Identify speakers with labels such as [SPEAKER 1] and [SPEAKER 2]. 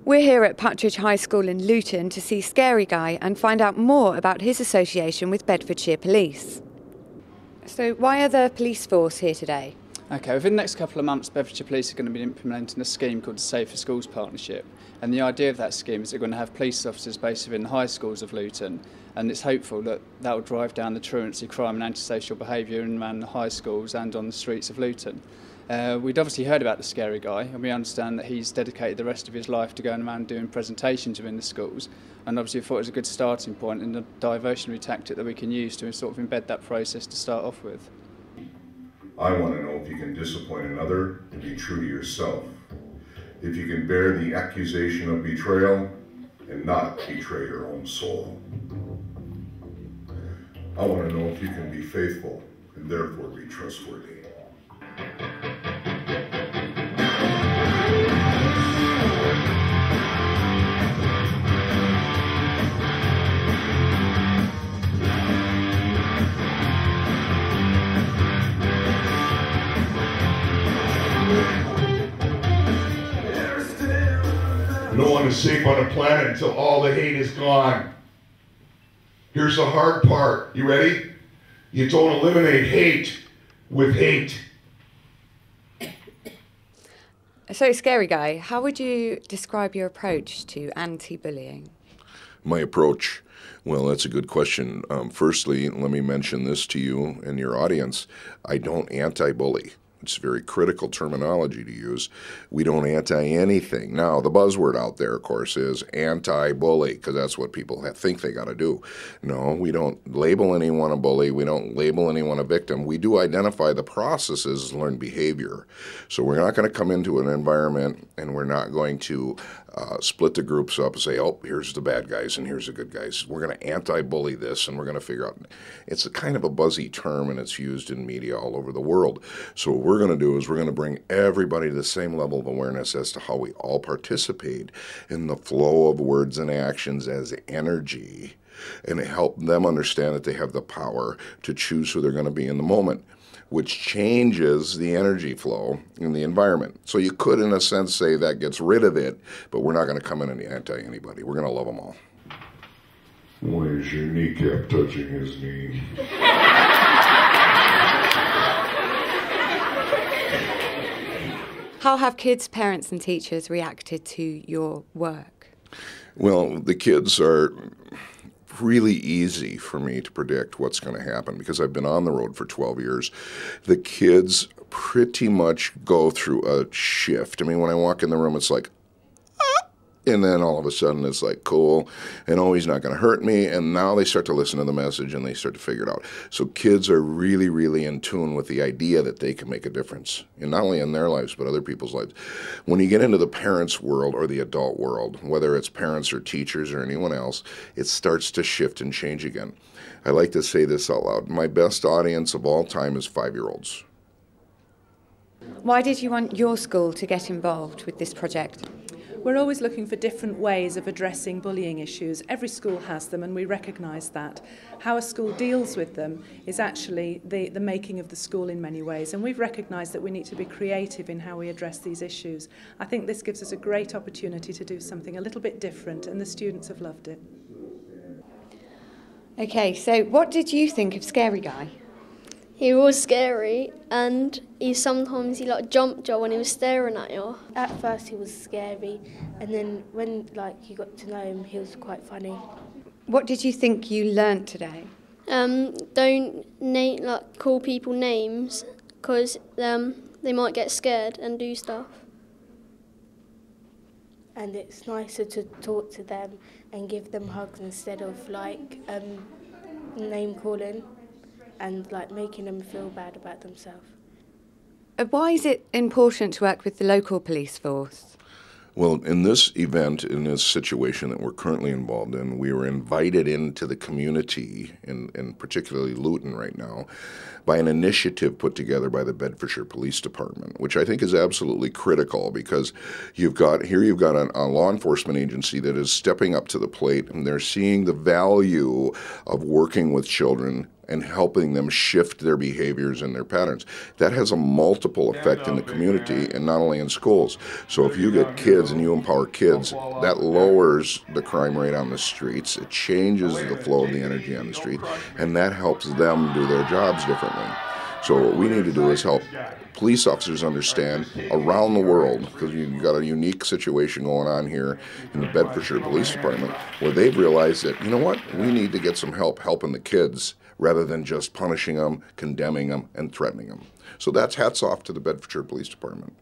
[SPEAKER 1] We're here at Patridge High School in Luton to see Scary Guy and find out more about his association with Bedfordshire Police. So why are the police force here today?
[SPEAKER 2] Okay, within the next couple of months, Bedfordshire Police are going to be implementing a scheme called the Safer Schools Partnership. And the idea of that scheme is they're going to have police officers based within the high schools of Luton. And it's hopeful that that will drive down the truancy, crime and antisocial behaviour in around the high schools and on the streets of Luton. We'd obviously heard about the Scary Guy, and we understand that he's dedicated the rest of his life to going around doing presentations within the schools. And obviously we thought it was a good starting point and a diversionary tactic that we can use to sort of embed that process to start off with.
[SPEAKER 3] I want to know if you can disappoint another and be true to yourself. If you can bear the accusation of betrayal and not betray your own soul. I want to know if you can be faithful and therefore be trustworthy. No one is safe on the planet until all the hate is gone. Here's the hard part. You ready? You don't eliminate hate with hate.
[SPEAKER 1] So, Scary Guy, how would you describe your approach to anti-bullying?
[SPEAKER 4] My approach? Well, that's a good question. Firstly, let me mention this to you and your audience. I don't anti-bully. It's very critical terminology to use. We don't anti-anything. Now, the buzzword out there, of course, is anti-bully, because that's what people think they got to do. No, we don't label anyone a bully. We don't label anyone a victim. We do identify the processes as learned behavior. So we're not going to come into an environment and we're not going to split the groups up and say, oh, here's the bad guys and here's the good guys. We're going to anti-bully this, and we're going to figure out. It's a kind of a buzzy term, and it's used in media all over the world. So what we're going to do is we're going to bring everybody to the same level of awareness as to how we all participate in the flow of words and actions as energy, and help them understand that they have the power to choose who they're going to be in the moment, which changes the energy flow in the environment. So you could, in a sense, say that gets rid of it, but we're not going to come in and anti-anybody. We're going to love them all.
[SPEAKER 3] Why is your kneecap touching his knee?
[SPEAKER 1] How have kids, parents and teachers reacted to your work?
[SPEAKER 4] Well, the kids are really easy for me to predict what's going to happen because I've been on the road for 12 years. The kids pretty much go through a shift. I mean, when I walk in the room, it's like, and then all of a sudden it's like, cool, and oh, he's not going to hurt me. And now they start to listen to the message and they start to figure it out. So kids are really, really in tune with the idea that they can make a difference, and not only in their lives, but other people's lives. When you get into the parents' world or the adult world, whether it's parents or teachers or anyone else, it starts to shift and change again. I like to say this out loud. My best audience of all time is 5-year-olds.
[SPEAKER 1] Why did you want your school to get involved with this project?
[SPEAKER 5] We're always looking for different ways of addressing bullying issues. Every school has them, and we recognise that. How a school deals with them is actually the making of the school in many ways, and we've recognised that we need to be creative in how we address these issues. I think this gives us a great opportunity to do something a little bit different, and the students have loved it.
[SPEAKER 1] Okay, so what did you think of Scary Guy?
[SPEAKER 6] He was scary, and he jumped you when he was staring at you.
[SPEAKER 7] At first he was scary, and then when you got to know him, he was quite funny.
[SPEAKER 1] What did you think you learnt today?
[SPEAKER 6] Don't call people names, because they might get scared and do stuff.
[SPEAKER 7] And it's nicer to talk to them and give them hugs instead of name calling and making them feel bad about themselves.
[SPEAKER 1] Why is it important to work with the local police force?
[SPEAKER 4] Well, in this event, in this situation that we're currently involved in, we were invited into the community, and particularly Luton right now, by an initiative put together by the Bedfordshire Police Department, which I think is absolutely critical because you've got a law enforcement agency that is stepping up to the plate, and they're seeing the value of working with children and helping them shift their behaviors and their patterns. That has a multiple effect in the community and not only in schools. So if you get kids and you empower kids, that lowers the crime rate on the streets, it changes the flow of the energy on the street, and that helps them do their jobs differently. So what we need to do is help police officers understand around the world, because you've got a unique situation going on here in the Bedfordshire Police Department, where they've realized that, you know what, we need to get some help helping the kids rather than just punishing them, condemning them, and threatening them. So that's hats off to the Bedfordshire Police Department.